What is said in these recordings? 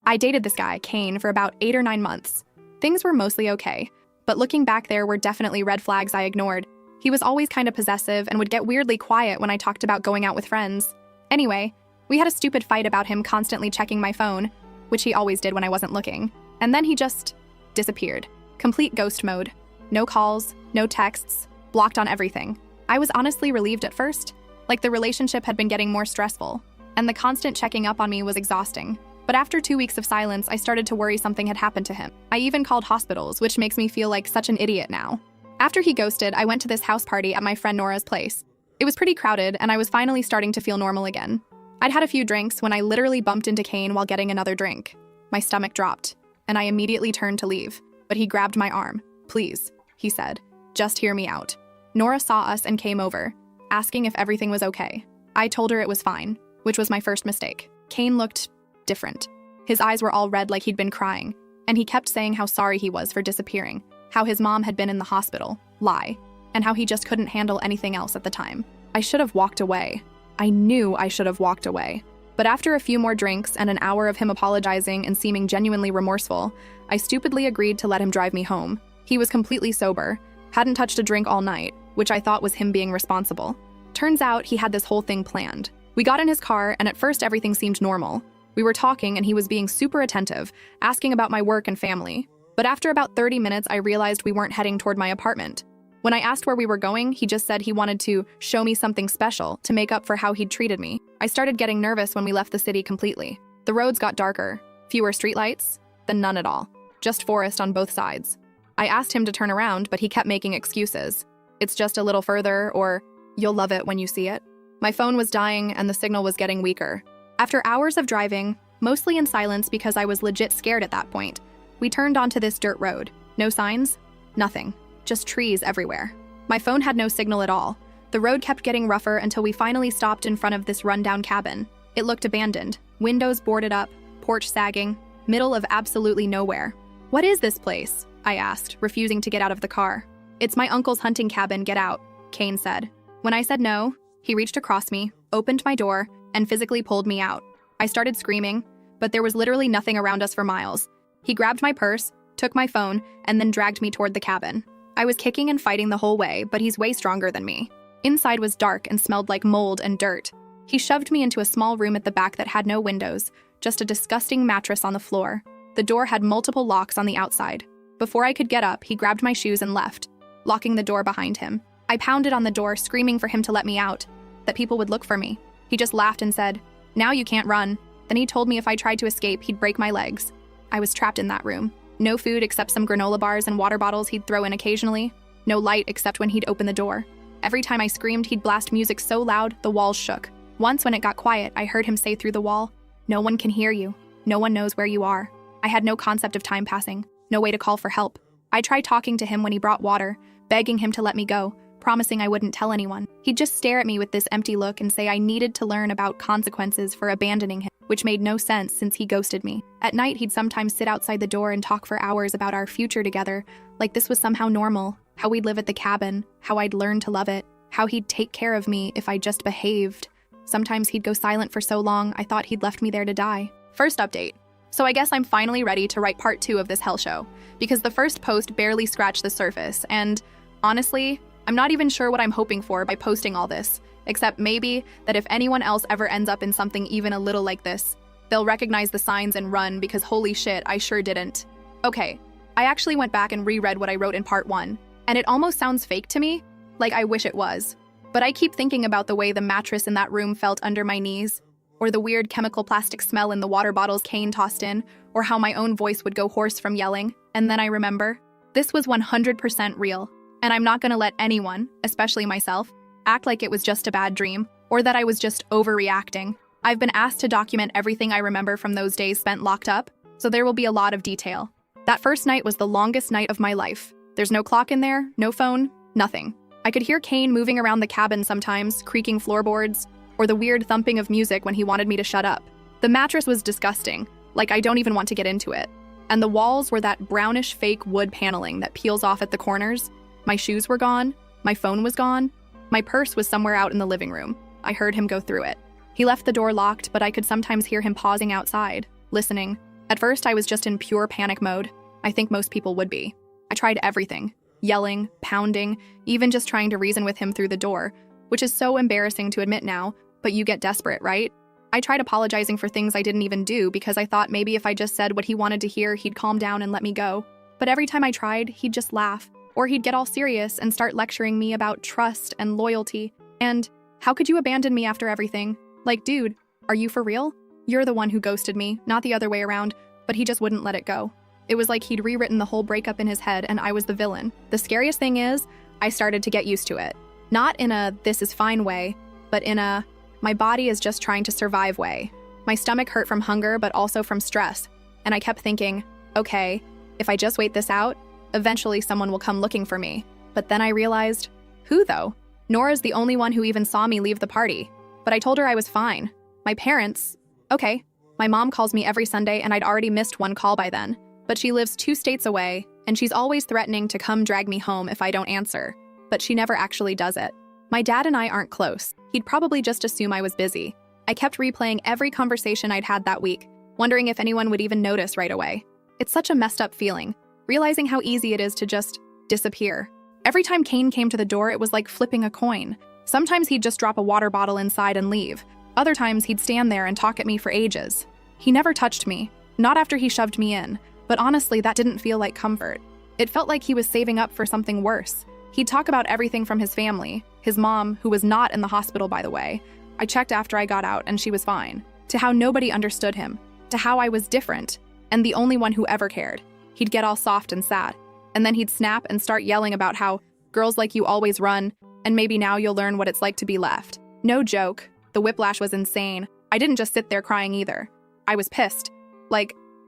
I dated this guy, Kane, for about 8 or 9 months. Things were mostly okay, but looking back there were definitely red flags I ignored. He was always kind of possessive and would get weirdly quiet when I talked about going out with friends. Anyway, we had a stupid fight about him constantly checking my phone, which he always did when I wasn't looking, and then he just disappeared. Complete ghost mode. No calls, no texts, blocked on everything. I was honestly relieved at first, like the relationship had been getting more stressful, and the constant checking up on me was exhausting. But after 2 weeks of silence, I started to worry something had happened to him. I even called hospitals, which makes me feel like such an idiot now. After he ghosted, I went to this house party at my friend Nora's place. It was pretty crowded, and I was finally starting to feel normal again. I'd had a few drinks when I literally bumped into Kane while getting another drink. My stomach dropped, and I immediately turned to leave, but he grabbed my arm. "Please," he said, "just hear me out." Nora saw us and came over, asking if everything was okay. I told her it was fine, which was my first mistake. Kane looked different. His eyes were all red like he'd been crying, and he kept saying how sorry he was for disappearing, how his mom had been in the hospital, lie, and how he just couldn't handle anything else at the time. I should have walked away. I knew I should have walked away. But after a few more drinks and an hour of him apologizing and seeming genuinely remorseful, I stupidly agreed to let him drive me home. He was completely sober, hadn't touched a drink all night, which I thought was him being responsible. Turns out he had this whole thing planned. We got in his car, and at first everything seemed normal. We were talking, and he was being super attentive, asking about my work and family. But after about 30 minutes, I realized we weren't heading toward my apartment. When I asked where we were going, he just said he wanted to show me something special to make up for how he'd treated me. I started getting nervous when we left the city completely. The roads got darker, fewer streetlights, then none at all. Just forest on both sides. I asked him to turn around, but he kept making excuses. "It's just a little further," or "You'll love it when you see it." My phone was dying and the signal was getting weaker. After hours of driving, mostly in silence because I was legit scared at that point, we turned onto this dirt road. No signs, nothing, just trees everywhere. My phone had no signal at all. The road kept getting rougher until we finally stopped in front of this rundown cabin. It looked abandoned, windows boarded up, porch sagging, middle of absolutely nowhere. "What is this place?" I asked, refusing to get out of the car. "It's my uncle's hunting cabin, get out," Kane said. When I said no, he reached across me, opened my door, and physically pulled me out. I started screaming, but there was literally nothing around us for miles. He grabbed my purse, took my phone, and then dragged me toward the cabin. I was kicking and fighting the whole way, but he's way stronger than me. Inside was dark and smelled like mold and dirt. He shoved me into a small room at the back that had no windows, just a disgusting mattress on the floor. The door had multiple locks on the outside. Before I could get up, he grabbed my shoes and left, locking the door behind him. I pounded on the door, screaming for him to let me out, that people would look for me. He just laughed and said, "Now you can't run." Then he told me if I tried to escape, he'd break my legs. I was trapped in that room. No food except some granola bars and water bottles he'd throw in occasionally. No light except when he'd open the door. Every time I screamed, he'd blast music so loud, the walls shook. Once when it got quiet, I heard him say through the wall, "No one can hear you. No one knows where you are." I had no concept of time passing, no way to call for help. I tried talking to him when he brought water, begging him to let me go, promising I wouldn't tell anyone. He'd just stare at me with this empty look and say I needed to learn about consequences for abandoning him, which made no sense since he ghosted me. At night, he'd sometimes sit outside the door and talk for hours about our future together, like this was somehow normal, how we'd live at the cabin, how I'd learn to love it, how he'd take care of me if I just behaved. Sometimes he'd go silent for so long, I thought he'd left me there to die. First update. So I guess I'm finally ready to write part 2 of this hell show, because the first post barely scratched the surface, and honestly, I'm not even sure what I'm hoping for by posting all this, except maybe that if anyone else ever ends up in something even a little like this, they'll recognize the signs and run because holy shit, I sure didn't. Okay, I actually went back and reread what I wrote in part 1, and it almost sounds fake to me, like I wish it was. But I keep thinking about the way the mattress in that room felt under my knees, or the weird chemical plastic smell in the water bottles Kane tossed in, or how my own voice would go hoarse from yelling, and then I remember, this was 100% real. And I'm not gonna let anyone, especially myself, act like it was just a bad dream, or that I was just overreacting. I've been asked to document everything I remember from those days spent locked up, so there will be a lot of detail. That first night was the longest night of my life. There's no clock in there, no phone, nothing. I could hear Kane moving around the cabin sometimes, creaking floorboards, or the weird thumping of music when he wanted me to shut up. The mattress was disgusting, like I don't even want to get into it. And the walls were that brownish fake wood paneling that peels off at the corners. My shoes were gone, my phone was gone, my purse was somewhere out in the living room. I heard him go through it. He left the door locked, but I could sometimes hear him pausing outside, listening, At first, I was just in pure panic mode. I think most people would be. I tried everything. Yelling, pounding, even just trying to reason with him through the door, which is so embarrassing to admit now, but you get desperate, right? I tried apologizing for things I didn't even do because I thought maybe if I just said what he wanted to hear, he'd calm down and let me go. But every time I tried, he'd just laugh, or he'd get all serious and start lecturing me about trust and loyalty. And how could you abandon me after everything? Like, dude, are you for real? You're the one who ghosted me, not the other way around, but he just wouldn't let it go. It was like he'd rewritten the whole breakup in his head and I was the villain. The scariest thing is, I started to get used to it. Not in a this is fine way, but in a my body is just trying to survive way. My stomach hurt from hunger, but also from stress. And I kept thinking, okay, if I just wait this out, eventually someone will come looking for me. But then I realized, who though? Nora's the only one who even saw me leave the party. But I told her I was fine. My parents, okay. My mom calls me every Sunday and I'd already missed one call by then. But she lives 2 states away, and she's always threatening to come drag me home if I don't answer. But she never actually does it. My dad and I aren't close. He'd probably just assume I was busy. I kept replaying every conversation I'd had that week, wondering if anyone would even notice right away. It's such a messed up feeling, realizing how easy it is to just disappear. Every time Kane came to the door, it was like flipping a coin. Sometimes he'd just drop a water bottle inside and leave. Other times he'd stand there and talk at me for ages. He never touched me, not after he shoved me in. But honestly, that didn't feel like comfort. It felt like he was saving up for something worse. He'd talk about everything from his family, his mom, who was not in the hospital, by the way. I checked after I got out and she was fine. To how nobody understood him. To how I was different, and the only one who ever cared. He'd get all soft and sad. And then he'd snap and start yelling about how girls like you always run, and maybe now you'll learn what it's like to be left. No joke. The whiplash was insane. I didn't just sit there crying either. I was pissed.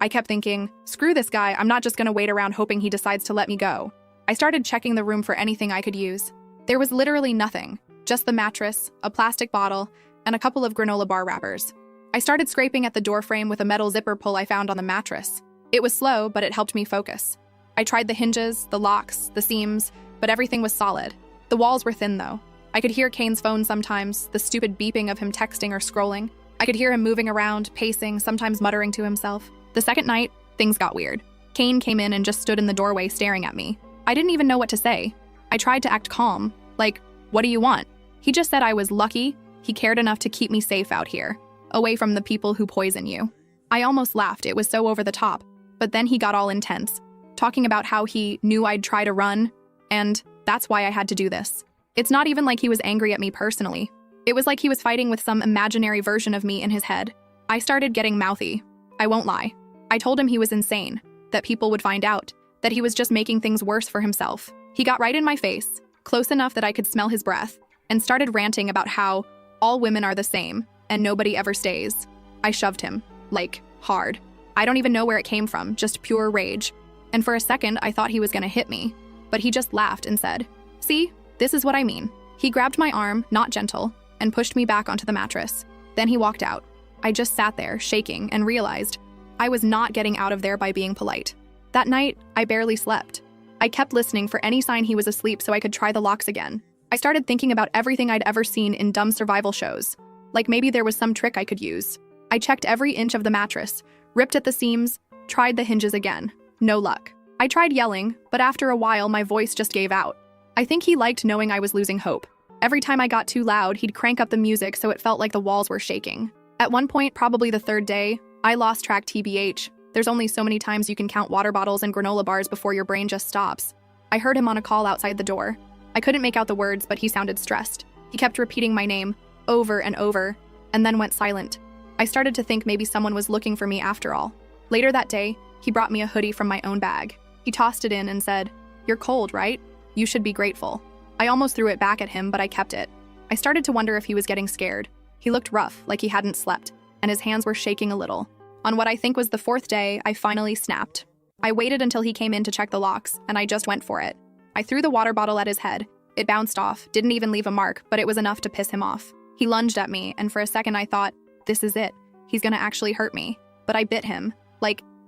I kept thinking, screw this guy, I'm not just gonna wait around hoping he decides to let me go. I started checking the room for anything I could use. There was literally nothing, just the mattress, a plastic bottle, and a couple of granola bar wrappers. I started scraping at the door frame with a metal zipper pull I found on the mattress. It was slow, but it helped me focus. I tried the hinges, the locks, the seams, but everything was solid. The walls were thin though. I could hear Kane's phone sometimes, the stupid beeping of him texting or scrolling. I could hear him moving around, pacing, sometimes muttering to himself. The second night, things got weird. Kane came in and just stood in the doorway staring at me. I didn't even know what to say. I tried to act calm, like, what do you want? He just said I was lucky he cared enough to keep me safe out here, away from the people who poison you. I almost laughed, it was so over the top. But then he got all intense, talking about how he knew I'd try to run, and that's why I had to do this. It's not even like he was angry at me personally. It was like he was fighting with some imaginary version of me in his head. I started getting mouthy. I won't lie. I told him he was insane, that people would find out, that he was just making things worse for himself. He got right in my face, close enough that I could smell his breath, and started ranting about how all women are the same, and nobody ever stays. I shoved him, hard. I don't even know where it came from, just pure rage. And for a second, I thought he was gonna hit me, but he just laughed and said, "See, this is what I mean." He grabbed my arm, not gentle, and pushed me back onto the mattress. Then he walked out. I just sat there, shaking, and realized I was not getting out of there by being polite. That night, I barely slept. I kept listening for any sign he was asleep so I could try the locks again. I started thinking about everything I'd ever seen in dumb survival shows. Like maybe there was some trick I could use. I checked every inch of the mattress, ripped at the seams, tried the hinges again. No luck. I tried yelling, but after a while my voice just gave out. I think he liked knowing I was losing hope. Every time I got too loud, he'd crank up the music so it felt like the walls were shaking. At one point, probably the third day, I lost track TBH. There's only so many times you can count water bottles and granola bars before your brain just stops. I heard him on a call outside the door. I couldn't make out the words, but he sounded stressed. He kept repeating my name, over and over, and then went silent. I started to think maybe someone was looking for me after all. Later that day, he brought me a hoodie from my own bag. He tossed it in and said, "You're cold, right? You should be grateful." I almost threw it back at him, but I kept it. I started to wonder if he was getting scared. He looked rough, like he hadn't slept, and his hands were shaking a little. On what I think was the fourth day, I finally snapped. I waited until he came in to check the locks, and I just went for it. I threw the water bottle at his head. It bounced off, didn't even leave a mark, but it was enough to piss him off. He lunged at me, and for a second I thought, this is it. He's gonna actually hurt me. But I bit him.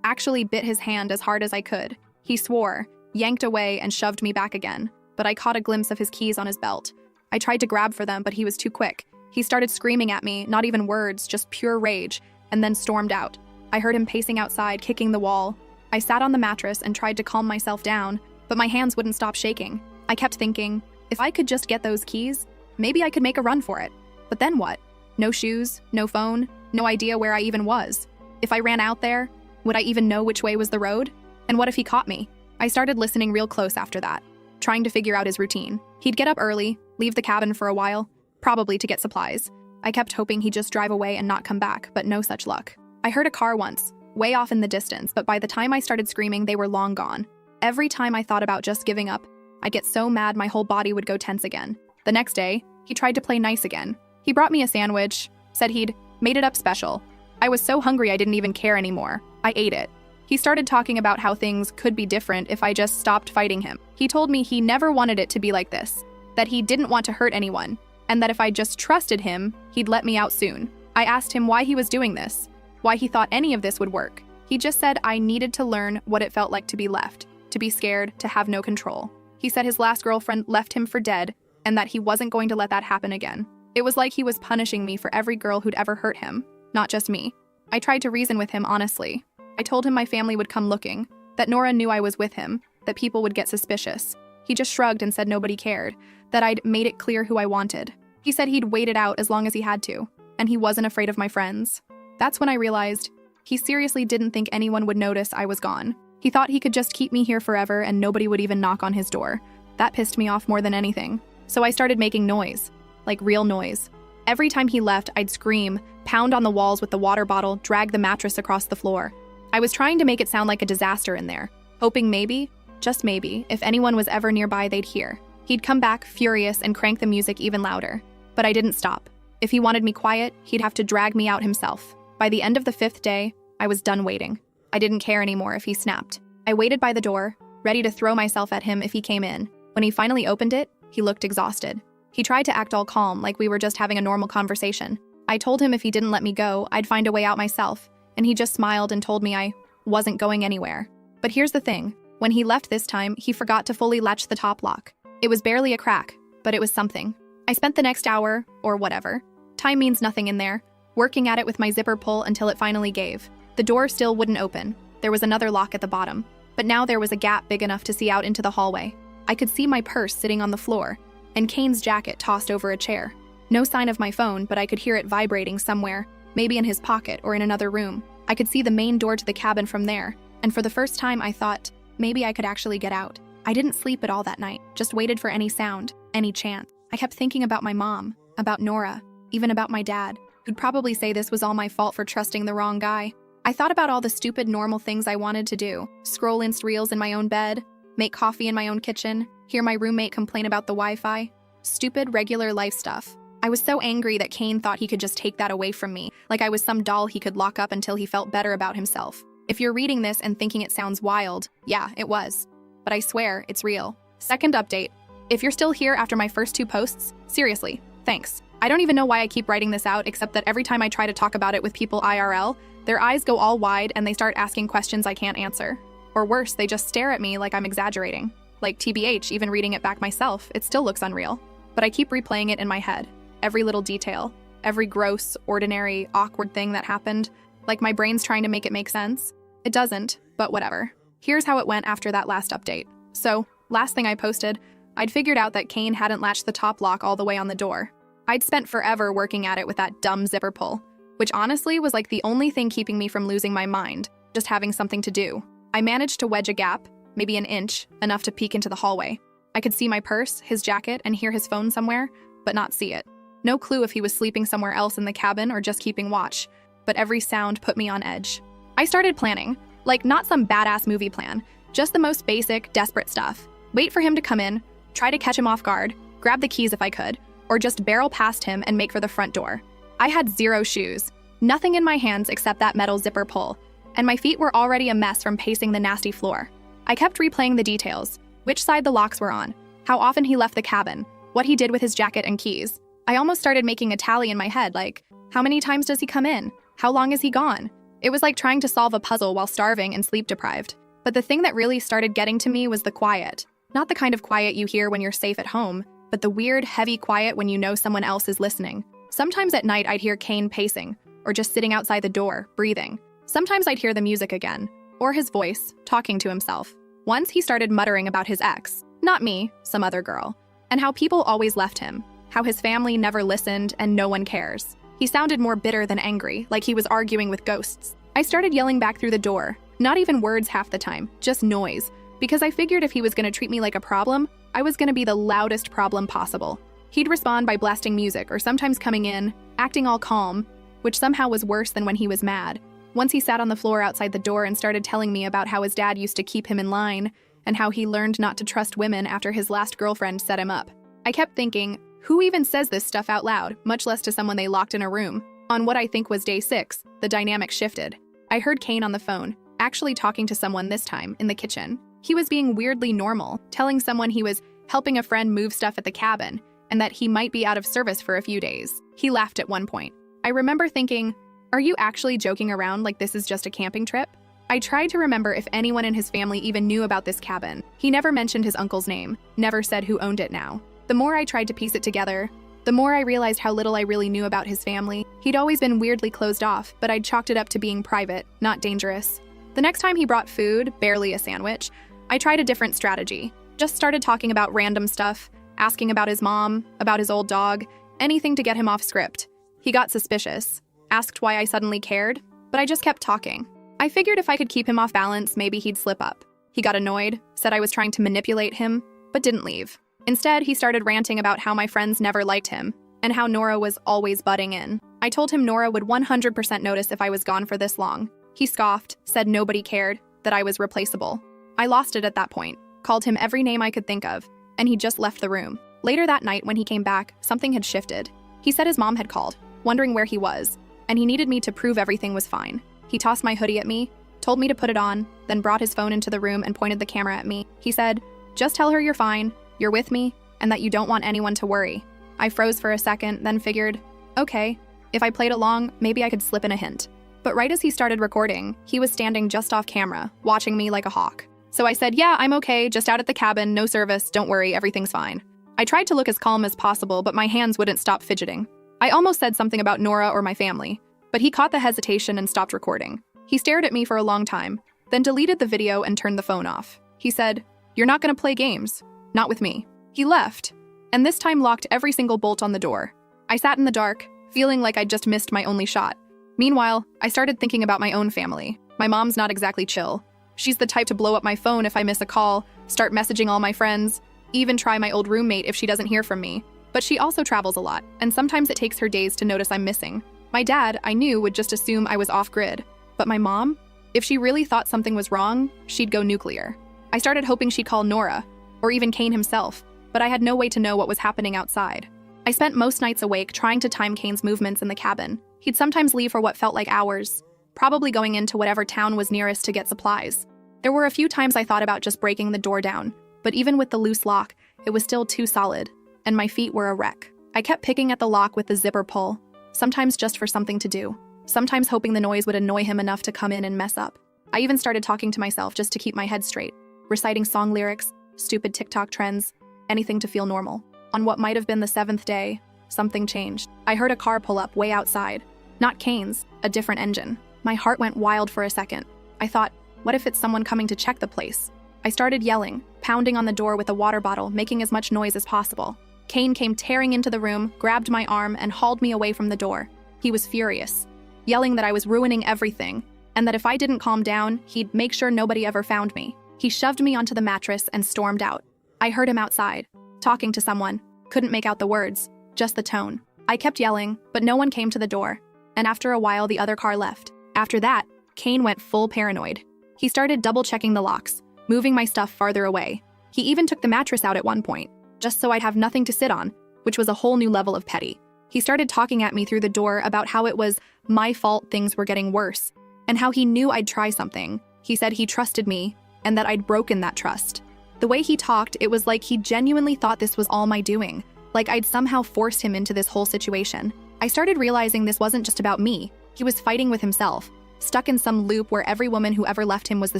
Actually bit his hand as hard as I could. He swore, yanked away, and shoved me back again. But I caught a glimpse of his keys on his belt. I tried to grab for them, but he was too quick. He started screaming at me, not even words, just pure rage, and then stormed out. I heard him pacing outside, kicking the wall. I sat on the mattress and tried to calm myself down, but my hands wouldn't stop shaking. I kept thinking, if I could just get those keys, maybe I could make a run for it. But then what? No shoes, no phone, no idea where I even was. If I ran out there, would I even know which way was the road? And what if he caught me? I started listening real close after that, trying to figure out his routine. He'd get up early, leave the cabin for a while, probably to get supplies. I kept hoping he'd just drive away and not come back, but no such luck. I heard a car once, way off in the distance, but by the time I started screaming, they were long gone. Every time I thought about just giving up, I'd get so mad my whole body would go tense again. The next day, he tried to play nice again. He brought me a sandwich, said he'd made it up special. I was so hungry I didn't even care anymore. I ate it. He started talking about how things could be different if I just stopped fighting him. He told me he never wanted it to be like this, that he didn't want to hurt anyone, and that if I just trusted him, he'd let me out soon. I asked him why he was doing this, why he thought any of this would work. He just said I needed to learn what it felt like to be left, to be scared, to have no control. He said his last girlfriend left him for dead, and that he wasn't going to let that happen again. It was like he was punishing me for every girl who'd ever hurt him, not just me. I tried to reason with him honestly. I told him my family would come looking, that Nora knew I was with him, that people would get suspicious. He just shrugged and said nobody cared, that I'd made it clear who I wanted. He said he'd wait it out as long as he had to, and he wasn't afraid of my friends. That's when I realized he seriously didn't think anyone would notice I was gone. He thought he could just keep me here forever and nobody would even knock on his door. That pissed me off more than anything. So I started making noise, like real noise. Every time he left, I'd scream, pound on the walls with the water bottle, drag the mattress across the floor. I was trying to make it sound like a disaster in there, hoping maybe, just maybe, if anyone was ever nearby, they'd hear. He'd come back furious and crank the music even louder. But I didn't stop. If he wanted me quiet, he'd have to drag me out himself. By the end of the 5th day, I was done waiting. I didn't care anymore if he snapped. I waited by the door, ready to throw myself at him if he came in. When he finally opened it, he looked exhausted. He tried to act all calm, like we were just having a normal conversation. I told him if he didn't let me go, I'd find a way out myself, and he just smiled and told me I wasn't going anywhere. But here's the thing. When he left this time, he forgot to fully latch the top lock. It was barely a crack, but it was something. I spent the next hour, or whatever, time means nothing in there, working at it with my zipper pull until it finally gave. The door still wouldn't open. There was another lock at the bottom, but now there was a gap big enough to see out into the hallway. I could see my purse sitting on the floor, and Kane's jacket tossed over a chair. No sign of my phone, but I could hear it vibrating somewhere, maybe in his pocket or in another room. I could see the main door to the cabin from there, and for the first time I thought, maybe I could actually get out. I didn't sleep at all that night, just waited for any sound, any chance. I kept thinking about my mom, about Nora, even about my dad, who'd probably say this was all my fault for trusting the wrong guy. I thought about all the stupid normal things I wanted to do, scroll Insta reels in my own bed, make coffee in my own kitchen, hear my roommate complain about the Wi-Fi. Stupid, regular life stuff. I was so angry that Kane thought he could just take that away from me, like I was some doll he could lock up until he felt better about himself. If you're reading this and thinking it sounds wild, yeah, it was. But I swear, it's real. Second update. If you're still here after my first 2 posts, seriously, thanks. I don't even know why I keep writing this out, except that every time I try to talk about it with people IRL, their eyes go all wide and they start asking questions I can't answer. Or worse, they just stare at me like I'm exaggerating. Like TBH, even reading it back myself, it still looks unreal. But I keep replaying it in my head. Every little detail, every gross, ordinary, awkward thing that happened, like my brain's trying to make it make sense. It doesn't, but whatever. Here's how it went after that last update. So, last thing I posted, I'd figured out that Kane hadn't latched the top lock all the way on the door. I'd spent forever working at it with that dumb zipper pull, which honestly was like the only thing keeping me from losing my mind, just having something to do. I managed to wedge a gap, maybe an inch, enough to peek into the hallway. I could see my purse, his jacket, and hear his phone somewhere, but not see it. No clue if he was sleeping somewhere else in the cabin or just keeping watch, but every sound put me on edge. I started planning, like not some badass movie plan, just the most basic, desperate stuff. Wait for him to come in, try to catch him off guard, grab the keys if I could, or just barrel past him and make for the front door. I had 0 shoes, nothing in my hands except that metal zipper pull, and my feet were already a mess from pacing the nasty floor. I kept replaying the details, which side the locks were on, how often he left the cabin, what he did with his jacket and keys. I almost started making a tally in my head, like, how many times does he come in? How long is he gone? It was like trying to solve a puzzle while starving and sleep deprived. But the thing that really started getting to me was the quiet. Not the kind of quiet you hear when you're safe at home, but the weird, heavy quiet when you know someone else is listening. Sometimes at night I'd hear Kane pacing, or just sitting outside the door, breathing. Sometimes I'd hear the music again, or his voice, talking to himself. Once he started muttering about his ex, not me, some other girl, and how people always left him, how his family never listened and no one cares. He sounded more bitter than angry, like he was arguing with ghosts. I started yelling back through the door, not even words half the time, just noise, because I figured if he was going to treat me like a problem, I was going to be the loudest problem possible. He'd respond by blasting music or sometimes coming in, acting all calm, which somehow was worse than when he was mad. Once he sat on the floor outside the door and started telling me about how his dad used to keep him in line and how he learned not to trust women after his last girlfriend set him up. I kept thinking, who even says this stuff out loud, much less to someone they locked in a room? On what I think was day 6, the dynamic shifted. I heard Kane on the phone, actually talking to someone this time, in the kitchen. He was being weirdly normal, telling someone he was helping a friend move stuff at the cabin, and that he might be out of service for a few days. He laughed at one point. I remember thinking, are you actually joking around like this is just a camping trip? I tried to remember if anyone in his family even knew about this cabin. He never mentioned his uncle's name, never said who owned it now. The more I tried to piece it together, the more I realized how little I really knew about his family. He'd always been weirdly closed off, but I'd chalked it up to being private, not dangerous. The next time he brought food, barely a sandwich, I tried a different strategy. Just started talking about random stuff, asking about his mom, about his old dog, anything to get him off script. He got suspicious, asked why I suddenly cared, but I just kept talking. I figured if I could keep him off balance, maybe he'd slip up. He got annoyed, said I was trying to manipulate him, but didn't leave. Instead, he started ranting about how my friends never liked him, and how Nora was always butting in. I told him Nora would 100% notice if I was gone for this long. He scoffed, said nobody cared, that I was replaceable. I lost it at that point, called him every name I could think of, and he just left the room. Later that night, when he came back, something had shifted. He said his mom had called, wondering where he was, and he needed me to prove everything was fine. He tossed my hoodie at me, told me to put it on, then brought his phone into the room and pointed the camera at me. He said, "Just tell her you're fine, you're with me, and that you don't want anyone to worry." I froze for a second, then figured, okay, if I played along, maybe I could slip in a hint. But right as he started recording, he was standing just off camera, watching me like a hawk. So I said, yeah, I'm okay, just out at the cabin, no service, don't worry, everything's fine. I tried to look as calm as possible, but my hands wouldn't stop fidgeting. I almost said something about Nora or my family, but he caught the hesitation and stopped recording. He stared at me for a long time, then deleted the video and turned the phone off. He said, "You're not gonna play games. Not with me." He left, and this time locked every single bolt on the door. I sat in the dark, feeling like I'd just missed my only shot. Meanwhile, I started thinking about my own family. My mom's not exactly chill. She's the type to blow up my phone if I miss a call, start messaging all my friends, even try my old roommate if she doesn't hear from me. But she also travels a lot, and sometimes it takes her days to notice I'm missing. My dad, I knew, would just assume I was off-grid. But my mom? If she really thought something was wrong, she'd go nuclear. I started hoping she'd call Nora, or even Kane himself, but I had no way to know what was happening outside. I spent most nights awake trying to time Kane's movements in the cabin. He'd sometimes leave for what felt like hours, probably going into whatever town was nearest to get supplies. There were a few times I thought about just breaking the door down, but even with the loose lock, it was still too solid, and my feet were a wreck. I kept picking at the lock with the zipper pull, sometimes just for something to do, sometimes hoping the noise would annoy him enough to come in and mess up. I even started talking to myself just to keep my head straight, reciting song lyrics, stupid TikTok trends, anything to feel normal. On what might have been the 7th day, something changed. I heard a car pull up way outside. Not Kane's, a different engine. My heart went wild for a second. I thought, what if it's someone coming to check the place? I started yelling, pounding on the door with a water bottle, making as much noise as possible. Kane came tearing into the room, grabbed my arm, and hauled me away from the door. He was furious, yelling that I was ruining everything, and that if I didn't calm down, he'd make sure nobody ever found me. He shoved me onto the mattress and stormed out. I heard him outside, talking to someone. Couldn't make out the words, just the tone. I kept yelling, but no one came to the door, and after a while the other car left. After that, Kane went full paranoid. He started double-checking the locks, moving my stuff farther away. He even took the mattress out at one point, just so I'd have nothing to sit on, which was a whole new level of petty. He started talking at me through the door about how it was my fault things were getting worse, and how he knew I'd try something. He said he trusted me, and that I'd broken that trust. The way he talked, it was like he genuinely thought this was all my doing, like I'd somehow forced him into this whole situation. I started realizing this wasn't just about me. He was fighting with himself, stuck in some loop where every woman who ever left him was the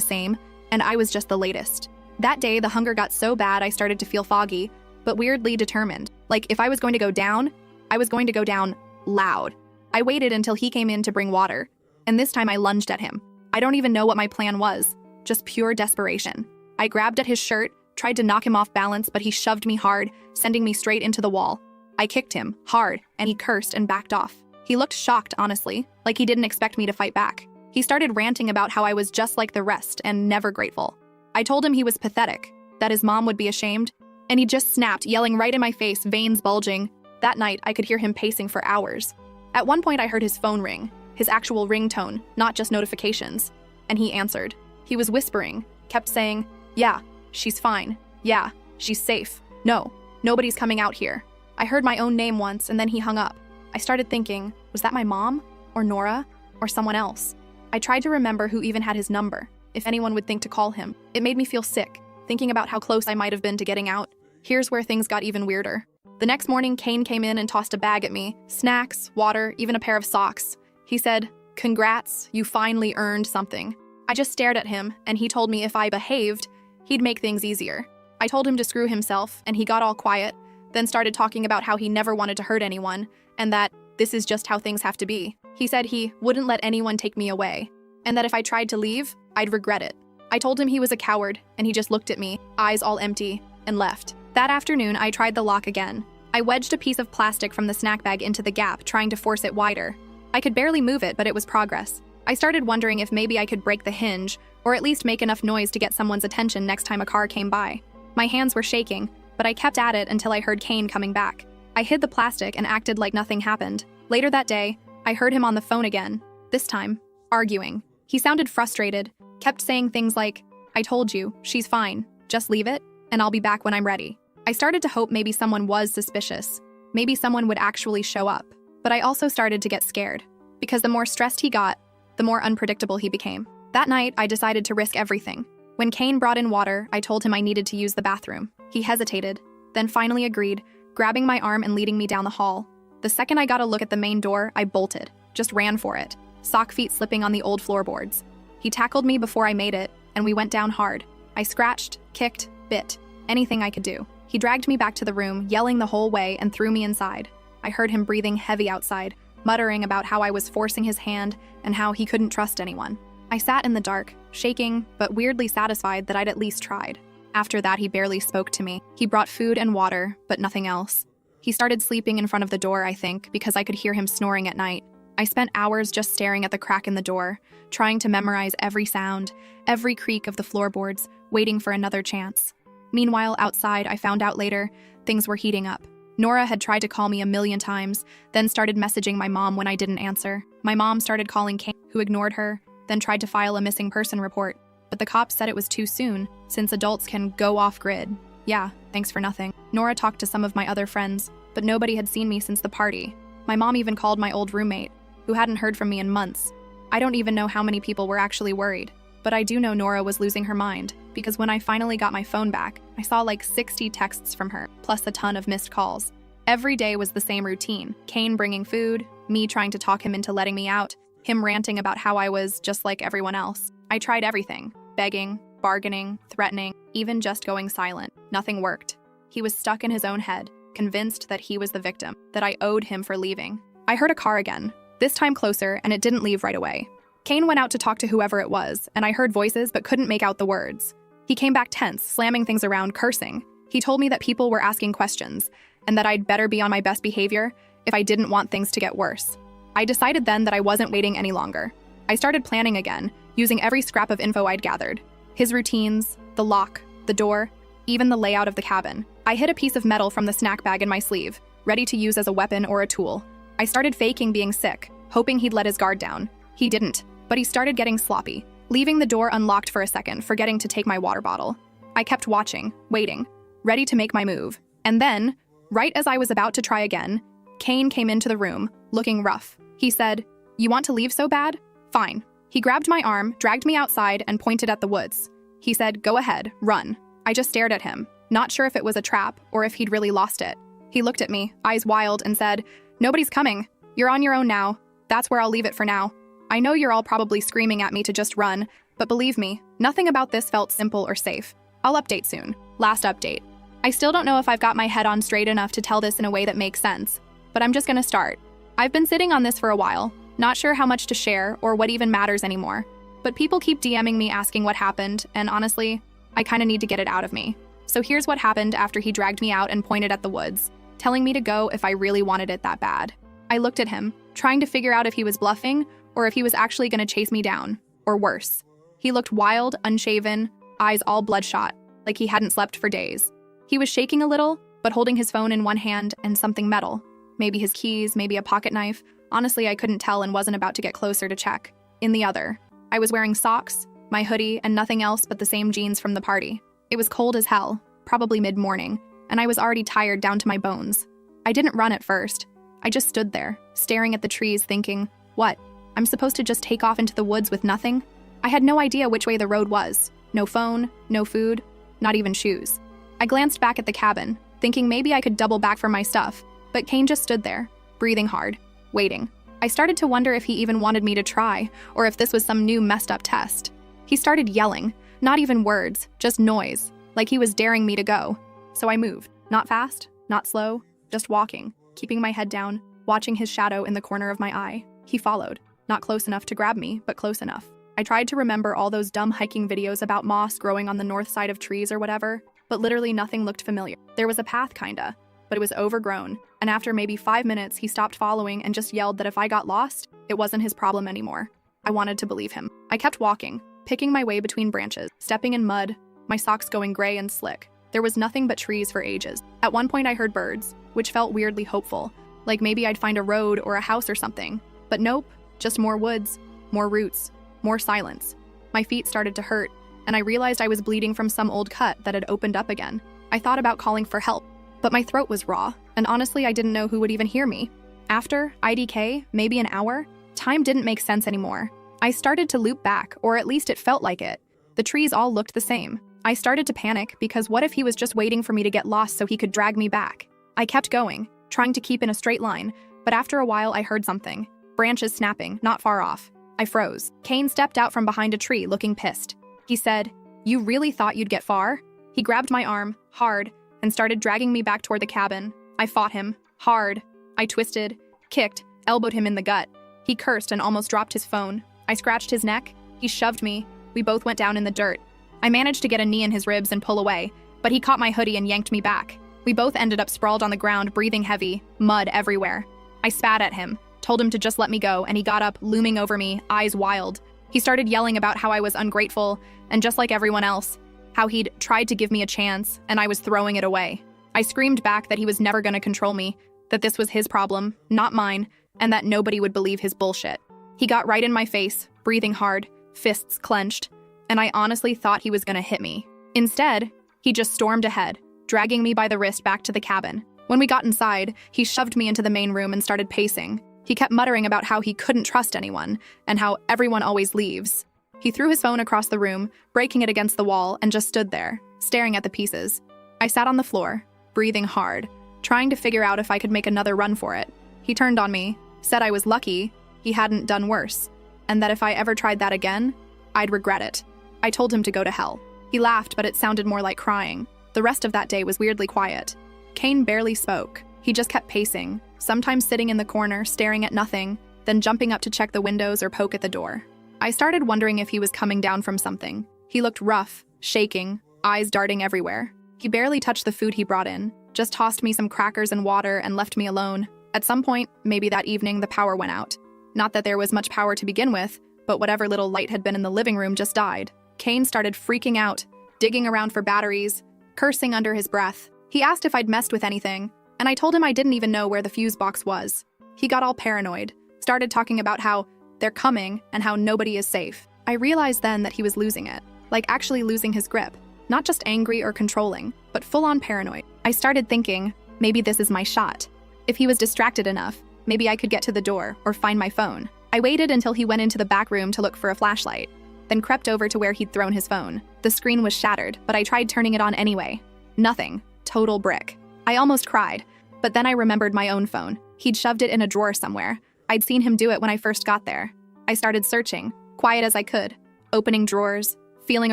same, and I was just the latest. That day, the hunger got so bad I started to feel foggy, but weirdly determined. Like if I was going to go down, I was going to go down loud. I waited until he came in to bring water, and this time I lunged at him. I don't even know what my plan was, just pure desperation. I grabbed at his shirt, tried to knock him off balance, but he shoved me hard, sending me straight into the wall. I kicked him, hard, and he cursed and backed off. He looked shocked, honestly, like he didn't expect me to fight back. He started ranting about how I was just like the rest and never grateful. I told him he was pathetic, that his mom would be ashamed, and he just snapped, yelling right in my face, veins bulging. That night, I could hear him pacing for hours. At one point, I heard his phone ring, his actual ringtone, not just notifications, and he answered. He was whispering, kept saying, "Yeah, she's fine. Yeah, she's safe. No, nobody's coming out here." I heard my own name once, and then he hung up. I started thinking, was that my mom? Or Nora? Or someone else? I tried to remember who even had his number, if anyone would think to call him. It made me feel sick, thinking about how close I might have been to getting out. Here's where things got even weirder. The next morning, Kane came in and tossed a bag at me. Snacks, water, even a pair of socks. He said, "Congrats, you finally earned something." I just stared at him, and he told me if I behaved, he'd make things easier. I told him to screw himself, and he got all quiet, then started talking about how he never wanted to hurt anyone, and that this is just how things have to be. He said he wouldn't let anyone take me away, and that if I tried to leave, I'd regret it. I told him he was a coward, and he just looked at me, eyes all empty, and left. That afternoon, I tried the lock again. I wedged a piece of plastic from the snack bag into the gap, trying to force it wider. I could barely move it, but it was progress. I started wondering if maybe I could break the hinge, or at least make enough noise to get someone's attention next time a car came by. My hands were shaking, but I kept at it until I heard Kane coming back. I hid the plastic and acted like nothing happened. Later that day, I heard him on the phone again, this time, arguing. He sounded frustrated, kept saying things like, "I told you, she's fine, just leave it, and I'll be back when I'm ready." I started to hope maybe someone was suspicious. Maybe someone would actually show up. But I also started to get scared, because the more stressed he got, the more unpredictable he became. That night, I decided to risk everything. When Kane brought in water, I told him I needed to use the bathroom. He hesitated, then finally agreed, grabbing my arm and leading me down the hall. The second I got a look at the main door, I bolted, just ran for it, sock feet slipping on the old floorboards. He tackled me before I made it, and we went down hard. I scratched, kicked, bit, anything I could do. He dragged me back to the room, yelling the whole way, and threw me inside. I heard him breathing heavy outside, muttering about how I was forcing his hand and how he couldn't trust anyone. I sat in the dark, shaking, but weirdly satisfied that I'd at least tried. After that, he barely spoke to me. He brought food and water, but nothing else. He started sleeping in front of the door, I think, because I could hear him snoring at night. I spent hours just staring at the crack in the door, trying to memorize every sound, every creak of the floorboards, waiting for another chance. Meanwhile, outside, I found out later, things were heating up. Nora had tried to call me a million times, then started messaging my mom when I didn't answer. My mom started calling Kane, who ignored her, then tried to file a missing person report. But the cops said it was too soon, since adults can go off-grid. Yeah, thanks for nothing. Nora talked to some of my other friends, but nobody had seen me since the party. My mom even called my old roommate, who hadn't heard from me in months. I don't even know how many people were actually worried, but I do know Nora was losing her mind, because when I finally got my phone back, I saw like 60 texts from her, plus a ton of missed calls. Every day was the same routine. Kane bringing food, me trying to talk him into letting me out, him ranting about how I was just like everyone else. I tried everything. Begging, bargaining, threatening, even just going silent. Nothing worked. He was stuck in his own head, convinced that he was the victim, that I owed him for leaving. I heard a car again, this time closer, and it didn't leave right away. Kane went out to talk to whoever it was, and I heard voices but couldn't make out the words. He came back tense, slamming things around, cursing. He told me that people were asking questions, and that I'd better be on my best behavior if I didn't want things to get worse. I decided then that I wasn't waiting any longer. I started planning again, using every scrap of info I'd gathered. His routines, the lock, the door, even the layout of the cabin. I hid a piece of metal from the snack bag in my sleeve, ready to use as a weapon or a tool. I started faking being sick, hoping he'd let his guard down. He didn't, but he started getting sloppy, leaving the door unlocked for a second, forgetting to take my water bottle. I kept watching, waiting, ready to make my move. And then, right as I was about to try again, Kane came into the room, looking rough. He said, "You want to leave so bad? Fine." He grabbed my arm, dragged me outside, and pointed at the woods. He said, "Go ahead, run." I just stared at him, not sure if it was a trap or if he'd really lost it. He looked at me, eyes wild, and said, "Nobody's coming. You're on your own now. That's where I'll leave it for now. I know you're all probably screaming at me to just run, but believe me, nothing about this felt simple or safe. I'll update soon." Last update. I still don't know if I've got my head on straight enough to tell this in a way that makes sense, but I'm just gonna start. I've been sitting on this for a while, Not sure how much to share or what even matters anymore. But people keep DMing me asking what happened, and honestly, I kinda need to get it out of me. So here's what happened after he dragged me out and pointed at the woods, telling me to go if I really wanted it that bad. I looked at him, trying to figure out if he was bluffing or if he was actually gonna chase me down, or worse. He looked wild, unshaven, eyes all bloodshot, like he hadn't slept for days. He was shaking a little, but holding his phone in one hand and something metal. Maybe his keys, maybe a pocket knife. Honestly, I couldn't tell and wasn't about to get closer to check. In the other, I was wearing socks, my hoodie, and nothing else but the same jeans from the party. It was cold as hell, probably mid-morning, and I was already tired down to my bones. I didn't run at first. I just stood there, staring at the trees, thinking, what? I'm supposed to just take off into the woods with nothing? I had no idea which way the road was. No phone, no food, not even shoes. I glanced back at the cabin, thinking maybe I could double back for my stuff, but Kane just stood there, breathing hard, waiting. I started to wonder if he even wanted me to try, or if this was some new messed up test. He started yelling, not even words, just noise, like he was daring me to go. So I moved, not fast, not slow, just walking, keeping my head down, watching his shadow in the corner of my eye. He followed, not close enough to grab me, but close enough. I tried to remember all those dumb hiking videos about moss growing on the north side of trees or whatever, but literally nothing looked familiar. There was a path kinda, but it was overgrown, and after maybe 5 minutes, he stopped following and just yelled that if I got lost, it wasn't his problem anymore. I wanted to believe him. I kept walking, picking my way between branches, stepping in mud, my socks going gray and slick. There was nothing but trees for ages. At one point I heard birds, which felt weirdly hopeful, like maybe I'd find a road or a house or something. But nope, just more woods, more roots, more silence. My feet started to hurt, and I realized I was bleeding from some old cut that had opened up again. I thought about calling for help, but my throat was raw, and honestly I didn't know who would even hear me. After IDK, maybe an hour, time didn't make sense anymore. I started to loop back, or at least it felt like it. The trees all looked the same. I started to panic because what if he was just waiting for me to get lost so he could drag me back? I kept going, trying to keep in a straight line, but after a while I heard something. Branches snapping, not far off. I froze. Kane stepped out from behind a tree looking pissed. He said, "You really thought you'd get far?" He grabbed my arm, hard, and started dragging me back toward the cabin. I fought him, hard. I twisted, kicked, elbowed him in the gut. He cursed and almost dropped his phone. I scratched his neck. He shoved me. We both went down in the dirt. I managed to get a knee in his ribs and pull away, but he caught my hoodie and yanked me back. We both ended up sprawled on the ground, breathing heavy, mud everywhere. I spat at him, told him to just let me go, and he got up, looming over me, eyes wild. He started yelling about how I was ungrateful, and just like everyone else, how he'd tried to give me a chance, and I was throwing it away. I screamed back that he was never going to control me, that this was his problem, not mine, and that nobody would believe his bullshit. He got right in my face, breathing hard, fists clenched, and I honestly thought he was going to hit me. Instead, he just stormed ahead, dragging me by the wrist back to the cabin. When we got inside, he shoved me into the main room and started pacing. He kept muttering about how he couldn't trust anyone, and how everyone always leaves. He threw his phone across the room, breaking it against the wall, and just stood there, staring at the pieces. I sat on the floor, breathing hard, trying to figure out if I could make another run for it. He turned on me, said I was lucky he hadn't done worse, and that if I ever tried that again, I'd regret it. I told him to go to hell. He laughed, but it sounded more like crying. The rest of that day was weirdly quiet. Kane barely spoke. He just kept pacing, sometimes sitting in the corner, staring at nothing, then jumping up to check the windows or poke at the door. I started wondering if he was coming down from something. He looked rough, shaking, eyes darting everywhere. He barely touched the food he brought in, just tossed me some crackers and water and left me alone. At some point, maybe that evening, the power went out. Not that there was much power to begin with, but whatever little light had been in the living room just died. Kane started freaking out, digging around for batteries, cursing under his breath. He asked if I'd messed with anything, and I told him I didn't even know where the fuse box was. He got all paranoid, started talking about how they're coming and how nobody is safe. I realized then that he was losing it, like actually losing his grip. Not just angry or controlling, but full-on paranoid. I started thinking, maybe this is my shot. If he was distracted enough, maybe I could get to the door or find my phone. I waited until he went into the back room to look for a flashlight, then crept over to where he'd thrown his phone. The screen was shattered, but I tried turning it on anyway. Nothing. Total brick. I almost cried, but then I remembered my own phone. He'd shoved it in a drawer somewhere. I'd seen him do it when I first got there. I started searching, quiet as I could, opening drawers, feeling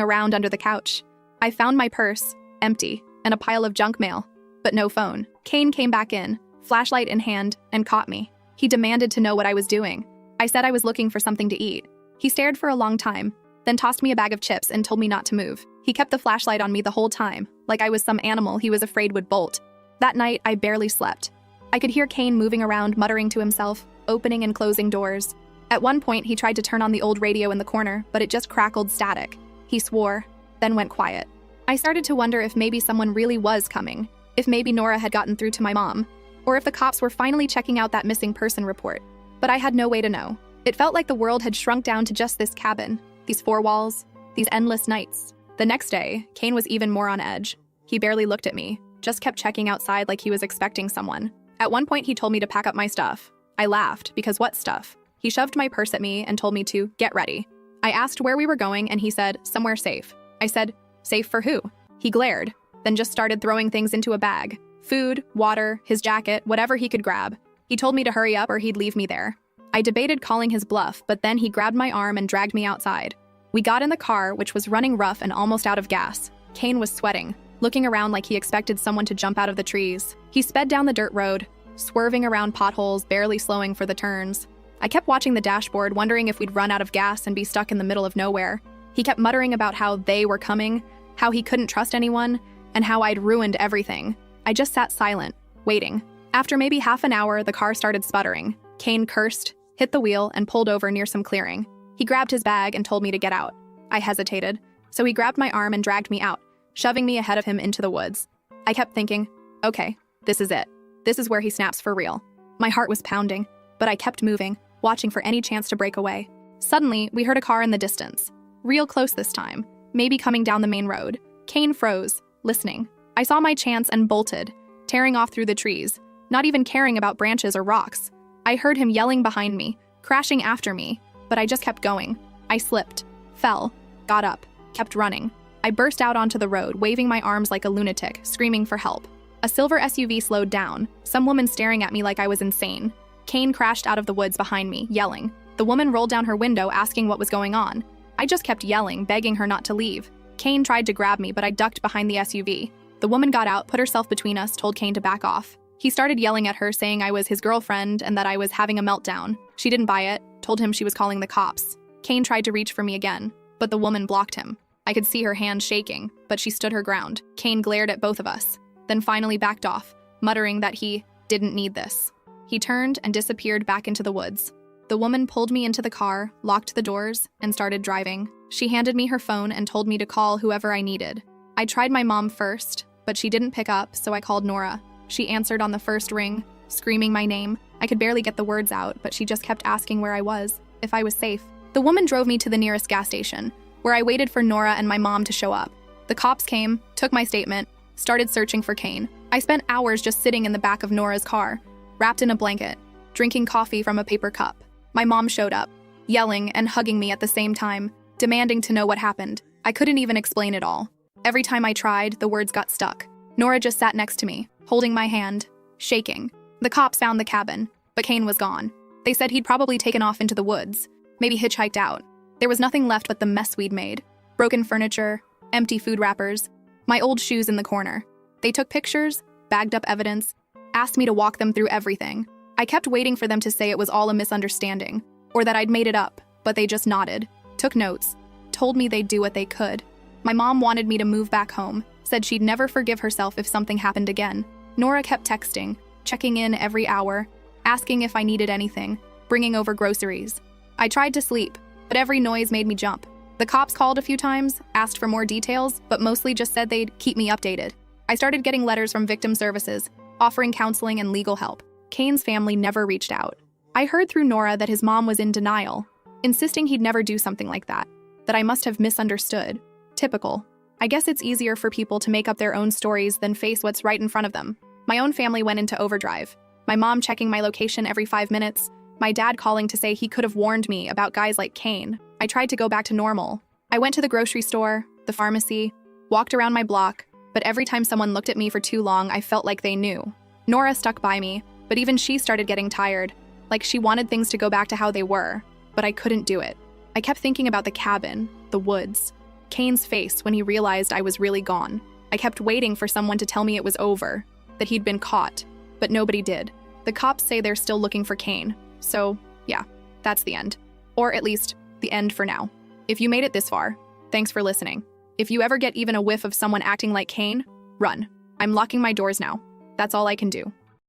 around under the couch. I found my purse, empty, and a pile of junk mail, but no phone. Kane came back in, flashlight in hand, and caught me. He demanded to know what I was doing. I said I was looking for something to eat. He stared for a long time, then tossed me a bag of chips and told me not to move. He kept the flashlight on me the whole time, like I was some animal he was afraid would bolt. That night, I barely slept. I could hear Kane moving around, muttering to himself, opening and closing doors. At one point, he tried to turn on the old radio in the corner, but it just crackled static. He swore, then went quiet. I started to wonder if maybe someone really was coming, if maybe Nora had gotten through to my mom, or if the cops were finally checking out that missing person report. But I had no way to know. It felt like the world had shrunk down to just this cabin, these four walls, these endless nights. The next day, Kane was even more on edge. He barely looked at me, just kept checking outside like he was expecting someone. At one point, he told me to pack up my stuff. I laughed, because what stuff? He shoved my purse at me and told me to get ready. I asked where we were going, and he said, somewhere safe. I said, safe for who? He glared, then just started throwing things into a bag. Food, water, his jacket, whatever he could grab. He told me to hurry up or he'd leave me there. I debated calling his bluff, but then he grabbed my arm and dragged me outside. We got in the car, which was running rough and almost out of gas. Kane was sweating, looking around like he expected someone to jump out of the trees. He sped down the dirt road, swerving around potholes, barely slowing for the turns. I kept watching the dashboard, wondering if we'd run out of gas and be stuck in the middle of nowhere. He kept muttering about how they were coming, how he couldn't trust anyone, and how I'd ruined everything. I just sat silent, waiting. After maybe half an hour, the car started sputtering. Kane cursed, hit the wheel, and pulled over near some clearing. He grabbed his bag and told me to get out. I hesitated, so he grabbed my arm and dragged me out, shoving me ahead of him into the woods. I kept thinking, okay, this is it. This is where he snaps for real. My heart was pounding, but I kept moving, watching for any chance to break away. Suddenly, we heard a car in the distance. Real close this time, maybe coming down the main road. Kane froze, listening. I saw my chance and bolted, tearing off through the trees, not even caring about branches or rocks. I heard him yelling behind me, crashing after me, but I just kept going. I slipped, fell, got up, kept running. I burst out onto the road, waving my arms like a lunatic, screaming for help. A silver SUV slowed down, some woman staring at me like I was insane. Kane crashed out of the woods behind me, yelling. The woman rolled down her window, asking what was going on. I just kept yelling, begging her not to leave. Kane tried to grab me, but I ducked behind the SUV. The woman got out, put herself between us, told Kane to back off. He started yelling at her, saying I was his girlfriend and that I was having a meltdown. She didn't buy it, told him she was calling the cops. Kane tried to reach for me again, but the woman blocked him. I could see her hand shaking, but she stood her ground. Kane glared at both of us, then finally backed off, muttering that he didn't need this. He turned and disappeared back into the woods. The woman pulled me into the car, locked the doors, and started driving. She handed me her phone and told me to call whoever I needed. I tried my mom first, but she didn't pick up, so I called Nora. She answered on the first ring, screaming my name. I could barely get the words out, but she just kept asking where I was, if I was safe. The woman drove me to the nearest gas station, where I waited for Nora and my mom to show up. The cops came, took my statement, started searching for Kane. I spent hours just sitting in the back of Nora's car, wrapped in a blanket, drinking coffee from a paper cup. My mom showed up, yelling and hugging me at the same time, demanding to know what happened. I couldn't even explain it all. Every time I tried, the words got stuck. Nora just sat next to me, holding my hand, shaking. The cops found the cabin, but Kane was gone. They said he'd probably taken off into the woods, maybe hitchhiked out. There was nothing left but the mess we'd made. Broken furniture, empty food wrappers, my old shoes in the corner. They took pictures, bagged up evidence, asked me to walk them through everything. I kept waiting for them to say it was all a misunderstanding, or that I'd made it up, but they just nodded, took notes, told me they'd do what they could. My mom wanted me to move back home, said she'd never forgive herself if something happened again. Nora kept texting, checking in every hour, asking if I needed anything, bringing over groceries. I tried to sleep, but every noise made me jump. The cops called a few times, asked for more details, but mostly just said they'd keep me updated. I started getting letters from victim services, offering counseling and legal help. Kane's family never reached out. I heard through Nora that his mom was in denial, insisting he'd never do something like that I must have misunderstood. Typical. I guess it's easier for people to make up their own stories than face what's right in front of them. My own family went into overdrive. My mom checking my location every 5 minutes, my dad calling to say he could have warned me about guys like Kane. I tried to go back to normal. I went to the grocery store, the pharmacy, walked around my block, but every time someone looked at me for too long, I felt like they knew. Nora stuck by me, but even she started getting tired, like she wanted things to go back to how they were, but I couldn't do it. I kept thinking about the cabin, the woods, Kane's face when he realized I was really gone. I kept waiting for someone to tell me it was over, that he'd been caught, but nobody did. The cops say they're still looking for Kane, so yeah, That's the end. Or at least, the end for now. If you made it this far, thanks for listening. If you ever get even a whiff of someone acting like Cain, run. I'm locking my doors now. That's all I can do.